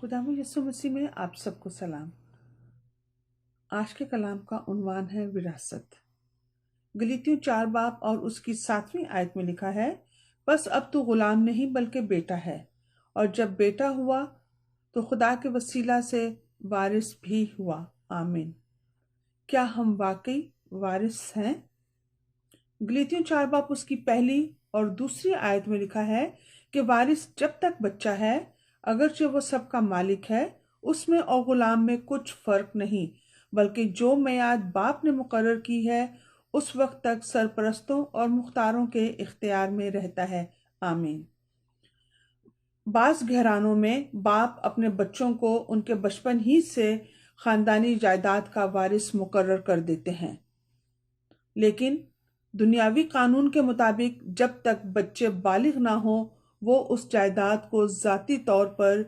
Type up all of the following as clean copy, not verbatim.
खुदावंद यीशु मसीह में आप सबको सलाम। आज के कलाम का उन्वान है विरासत। गलीतियों 4 बाब और उसकी 7वीं आयत में लिखा है, बस अब तू गुलाम नहीं बल्कि बेटा है, और जब बेटा हुआ तो खुदा के वसीला से वारिस भी हुआ। आमीन। क्या हम वाकई वारिस हैं? गलीतियों 4 बाब उसकी पहली और दूसरी आयत में लिखा है कि वारिस जब तक बच्चा है, अगरचे वो सबका मालिक है, उसमें और गुलाम में कुछ फर्क नहीं, बल्कि जो मियाद बाप ने मुकर्रर की है उस वक्त तक सरपरस्तों और मुख्तारों के इख्तियार में रहता है। आमीन। बास घरानों में बाप अपने बच्चों को उनके बचपन ही से खानदानी जायदाद का वारिस मुकर्रर कर देते हैं, लेकिन दुनियावी कानून के मुताबिक जब तक बच्चे बालिग ना हो वो उस जायदाद को ज़ाती तौर पर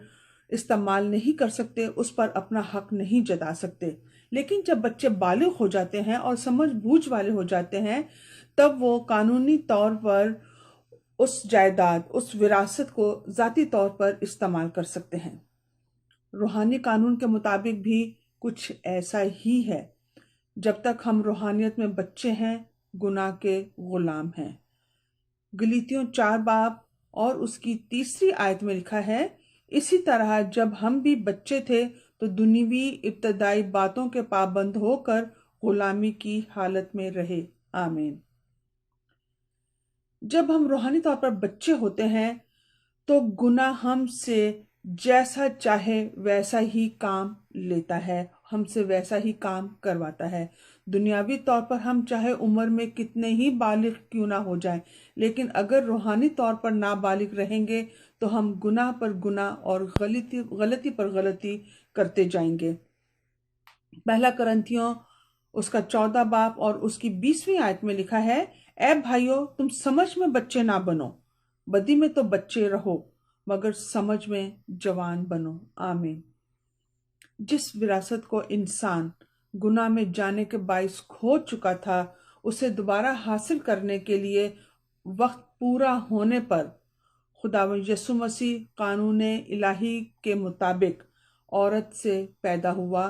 इस्तेमाल नहीं कर सकते, उस पर अपना हक नहीं जता सकते। लेकिन जब बच्चे बालिग हो जाते हैं और समझ बूझ वाले हो जाते हैं, तब वो कानूनी तौर पर उस जायदाद, उस विरासत को ज़ाती तौर पर इस्तेमाल कर सकते हैं। रूहानी कानून के मुताबिक भी कुछ ऐसा ही है। जब तक हम रूहानियत में बच्चे हैं, गुनाह के गुलाम हैं। गलीतियों 4 बाब और उसकी 3री आयत में लिखा है, इसी तरह जब हम भी बच्चे थे तो दुनियावी इब्तदाई बातों के पाबंद होकर गुलामी की हालत में रहे। आमीन। जब हम रूहानी तौर पर बच्चे होते हैं तो गुनाह हमसे जैसा चाहे वैसा ही काम लेता है, हमसे वैसा ही काम करवाता है। दुनियावी तौर पर हम चाहे उम्र में कितने ही बालिग क्यों ना हो जाएं, लेकिन अगर रूहानी तौर पर नाबालिग रहेंगे तो हम गुनाह पर गुनाह और गलती पर गलती करते जाएंगे। पहला करंथियों उसका 14 बाब और उसकी 20वीं आयत में लिखा है, ऐ भाइयों, तुम समझ में बच्चे ना बनो, बदी में तो बच्चे रहो, मगर समझ में जवान बनो। आमीन। जिस विरासत को इंसान गुनाह में जाने के बाइस खो चुका था, उसे दोबारा हासिल करने के लिए वक्त पूरा होने पर खुदावंद यीशु मसीह कानून इलाही के मुताबिक औरत से पैदा हुआ,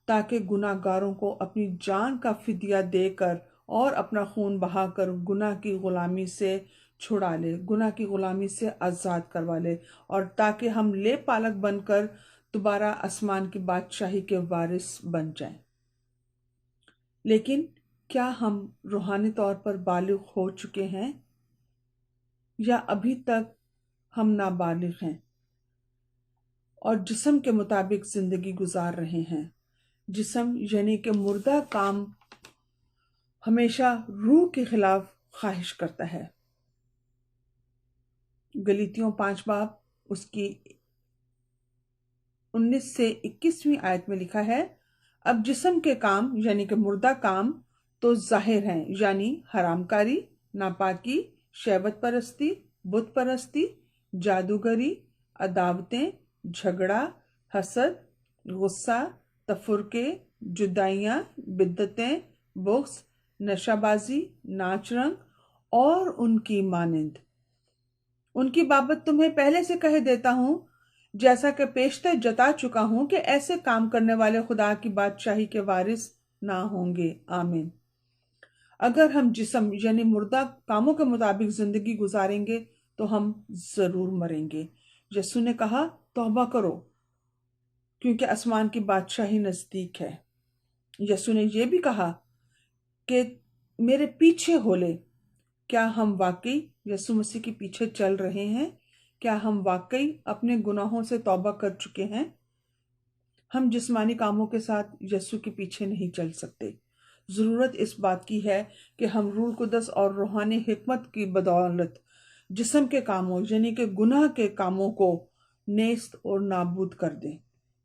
ताकि गुनाहगारों को अपनी जान का फिदिया देकर और अपना खून बहाकर गुनाह की गुलामी से छुड़ा ले, गुनाह की गुलामी से आज़ाद करवा ले, और ताकि हम ले पालक बनकर दोबारा आसमान की बादशाही के वारिस बन जाएं। लेकिन क्या हम रूहानी तौर पर बालिग हो चुके हैं या अभी तक हम नाबालिग हैं और जिस्म के मुताबिक जिंदगी गुजार रहे हैं? जिस्म यानी कि मुर्दा काम हमेशा रूह के खिलाफ ख्वाहिश करता है। गलीतियों 5 बाब उसकी 19 से 21वीं आयत में लिखा है, अब जिस्म के काम यानी कि मुर्दा काम तो जाहिर हैं, यानी हरामकारी, नापाकी, शहवत परस्ती, बुत परस्ती, जादूगरी, अदावतें, झगड़ा, हसद, गुस्सा, तफुरके, जुदाइयाँ, बिद्दतें, बुग़्ज़, नशाबाजी, नाच रंग और उनकी मानिंद। उनकी बाबत तुम्हें पहले से कह देता हूँ, जैसा कि पेशतर जता चुका हूँ, कि ऐसे काम करने वाले खुदा की बादशाही के वारिस ना होंगे। आमीन। अगर हम जिस्म यानी मुर्दा कामों के मुताबिक जिंदगी गुजारेंगे तो हम जरूर मरेंगे। यीशु ने कहा, तौबा करो क्योंकि आसमान की बादशाही नजदीक है। यीशु ने यह भी कहा कि मेरे पीछे हो ले। क्या हम वाकई यीशु मसीह के पीछे चल रहे हैं? क्या हम वाकई अपने गुनाहों से तौबा कर चुके हैं? हम जिस्मानी कामों के साथ यीशु के पीछे नहीं चल सकते। ज़रूरत इस बात की है कि हम रूह कुदस और रूहानी हिकमत की बदौलत जिस्म के कामों यानी कि गुनाह के कामों को नेस्त और नाबूद कर दें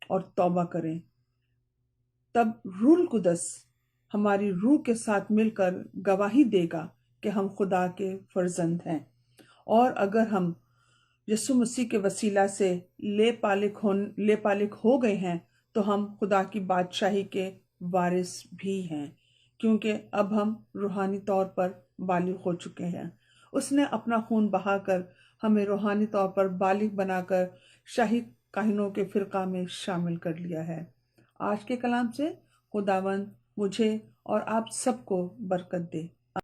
और तौबा करें। तब रूह कुदस हमारी रूह के साथ मिलकर गवाही देगा कि हम खुदा के फर्जंद हैं, और अगर हम यीशु मसीह के वसीला से ले पालिक हो गए हैं तो हम खुदा की बादशाही के वारिस भी हैं, क्योंकि अब हम रूहानी तौर पर बालिग हो चुके हैं। उसने अपना खून बहाकर हमें रूहानी तौर पर बालिग बनाकर शाही काहिनों के फ़िरक़ा में शामिल कर लिया है। आज के कलाम से खुदावंद मुझे और आप सबको बरकत दे।